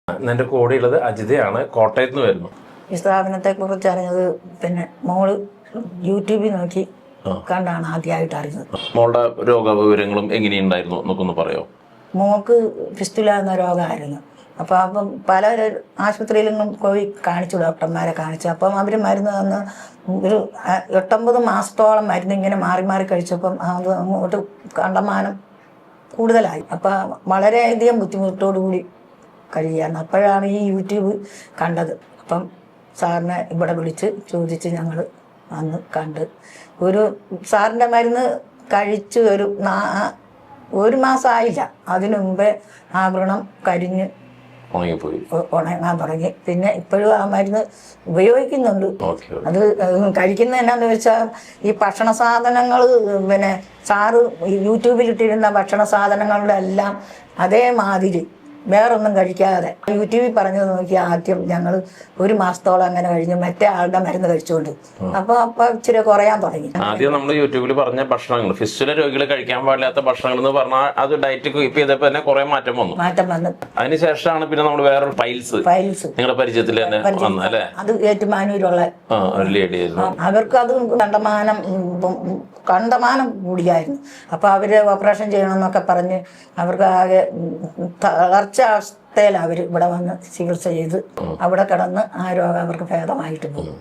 എന്റെ കൂടെയുള്ളത് അജിതയാണ്, കോട്ടയത്ത് നിന്ന് വരുന്നു. ഈ സ്ഥാപനത്തെ കുറിച്ച് അറിഞ്ഞത് പിന്നെ മോള് യൂട്യൂബിൽ നോക്കി കണ്ടാണ് ആദ്യമായിട്ട് അറിഞ്ഞത്. മോളുടെ രോഗവിവരങ്ങളും എങ്ങനെയുണ്ടായിരുന്നു എന്നൊക്കെ പറയോ? മോൾക്ക് ഫിസ്റ്റുല എന്ന രോഗമായിരുന്നു. അപ്പം പല ആശുപത്രിയിലും പോയി കാണിച്ചു, ഡോക്ടർമാരെ കാണിച്ചു. അപ്പം അവർ മരുന്ന് തന്ന് ഒരു 8-9 മാസത്തോളം മരുന്ന് ഇങ്ങനെ മാറി മാറി കഴിച്ചപ്പം അത് അങ്ങോട്ട് കണ്ടമാനം കൂടുതലായി. അപ്പം വളരെയധികം ബുദ്ധിമുട്ടോടു കൂടി കഴിയുകയാണ്. അപ്പോഴാണ് ഈ യൂട്യൂബ് കണ്ടത്. അപ്പം സാറിനെ ഇവിടെ വിളിച്ച് ചോദിച്ച് ഞങ്ങൾ വന്ന് കണ്ട് സാറിൻ്റെ മരുന്ന് കഴിച്ച് ഒരു മാസമായില്ല. അതിനു മുമ്പേ ആ വ്രണം കരിഞ്ഞ് ഉണങ്ങാൻ തുടങ്ങി. പിന്നെ ഇപ്പോഴും ആ മരുന്ന് ഉപയോഗിക്കുന്നുണ്ട്. അത് കഴിക്കുന്നത് എന്നാന്ന് വെച്ചാൽ ഈ ഭക്ഷണ സാധനങ്ങൾ പിന്നെ സാറ് യൂട്യൂബിലിട്ടിരുന്ന ഭക്ഷണ സാധനങ്ങളുടെ എല്ലാം അതേമാതിരി വേറൊന്നും കഴിക്കാതെ യൂട്യൂബിൽ പറഞ്ഞത് നോക്കി ആദ്യം ഞങ്ങൾ ഒരു മാസത്തോളം അങ്ങനെ കഴിഞ്ഞു മറ്റേ ആളുടെ മരുന്ന് കഴിച്ചുകൊണ്ട് അപ്പൊ ഇച്ചിരി കുറയാൻ തുടങ്ങി. ആദ്യം നമ്മൾ യൂട്യൂബിൽ പറഞ്ഞ ഭക്ഷണങ്ങൾ, ഫിസ്റ്റുല രോഗികൾ കഴിക്കാൻ പാടില്ലാത്ത ഭക്ഷണങ്ങൾ എന്ന് പറഞ്ഞാൽ അത് ഡയറ്റ് കീപ്പ് ചെയ്തപ്പോൾ തന്നെ കുറെ മാറ്റം വന്നു. അതിനുശേഷമാണ് പിന്നെ നമ്മൾ വേറെ ഫൈൽസ് നിങ്ങളുടെ പരിചയത്തിൽ തന്നെ വന്നു അല്ലേ? അത് ഏറ്റുമാനൂരുള്ള ഒരു ലേഡി ആയിരുന്നു. അവർക്ക് അത് കണ്ടമാനം കൂടിയായിരുന്നു. അപ്പൊ അവര് ഓപ്പറേഷൻ ചെയ്യണമെന്നൊക്കെ പറഞ്ഞ് അവർക്ക് ആകെ തളർച്ച അവസ്ഥയിൽ അവർ ഇവിടെ വന്ന് ചികിത്സ ചെയ്ത് അവിടെ കിടന്ന് ആ രോഗം അവർക്ക് ഭേദമായിട്ട് പോകും.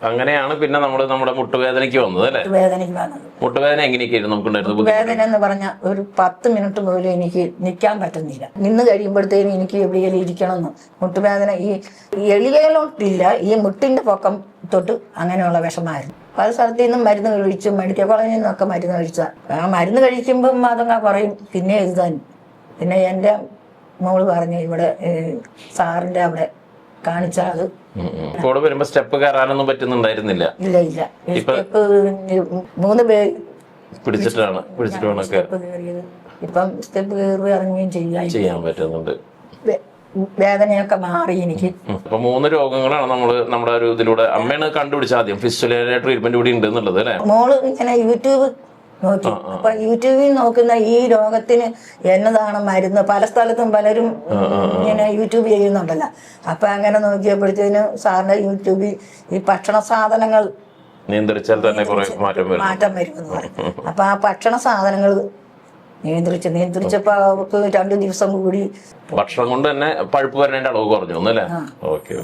അങ്ങനെയാണ് പിന്നെ നമ്മുടെ മുട്ടുവേദനയ്ക്ക് വന്നത് അല്ലേ? വേദനയ്ക്ക് വന്നത്. മുട്ടുവേദന എങ്ങനെയൊക്കെയായിരുന്നു നമുക്കുണ്ടായിരുന്നത്? വേദന എന്ന് പറഞ്ഞാൽ ഒരു 10 മിനിറ്റ് പോലും എനിക്ക് നിൽക്കാൻ പറ്റുന്നില്ല. നിന്ന് കഴിയുമ്പോഴത്തേനും എനിക്ക് എവിടെയെങ്കിലും ഇരിക്കണമെന്ന്. മുട്ടുവേദന ഈ എളികയിലോട്ടില്ല, ഈ മുട്ടിന്റെ പൊക്കം തൊട്ട് അങ്ങനെയുള്ള വിഷമായിരുന്നു. പല സ്ഥലത്തു നിന്നും മരുന്ന് കഴിച്ചു, മെഡിക്കൽ കോളേജിൽ നിന്നൊക്കെ മരുന്ന് കഴിച്ചാൽ ആ മരുന്ന് കഴിക്കുമ്പം അതങ്ങ് കുറയും. പിന്നെ എഴുതാൻ പിന്നെ എൻ്റെ മോള് പറഞ്ഞു ഇവിടെ സാറിന്റെ അവിടെ കാണിച്ചാൽ അത് വരുമ്പോ സ്റ്റെപ്പ് കയറാനൊന്നും പറ്റുന്നുണ്ടായിരുന്നില്ല. ഇല്ല സ്റ്റെപ്പ് 3 പേര് പിടിച്ചിട്ട് സ്റ്റെപ്പ് കയറിയത്. ഇപ്പം സ്റ്റെപ്പ് കയറി ഇറങ്ങുകയും ചെയ്യാൻ പറ്റുന്നുണ്ട്. വേദനയൊക്കെ മാറി എനിക്ക്. അപ്പൊ 3 രോഗങ്ങളാണ് നമ്മുടെ ഒരു ഇതിലൂടെ അമ്മയാണ് കണ്ടുപിടിച്ച ആദ്യം ഫിസ്റ്റുലയുടെ ട്രീറ്റ്മെന്റ് കൂടി ഉണ്ട് എന്നുള്ളത് അല്ലെ? മോള് ഇങ്ങനെ യൂട്യൂബ് നോക്കി. അപ്പൊ യൂട്യൂബിൽ നോക്കുന്ന ഈ രോഗത്തിന് എന്നതാണ് മരുന്ന്, പല സ്ഥലത്തും പലരും ഇങ്ങനെ യൂട്യൂബ് ചെയ്യുന്നുണ്ടല്ലോ. അപ്പൊ അങ്ങനെ നോക്കിയപ്പോഴത്തേനും സാറിന്റെ യൂട്യൂബിൽ ഈ ഭക്ഷണ സാധനങ്ങൾ നിയന്ത്രിച്ചാൽ തന്നെ മാറ്റം വരുമെന്ന് പറയും. അപ്പൊ ആ ഭക്ഷണ സാധനങ്ങൾ നിയന്ത്രിച്ചപ്പോ അവർക്ക് 2 ദിവസം കൂടി ഭക്ഷണം കൊണ്ട് തന്നെ പഴുപ്പ് വരേണ്ട അളവ് കുറഞ്ഞു അല്ലേ? ഓക്കെ.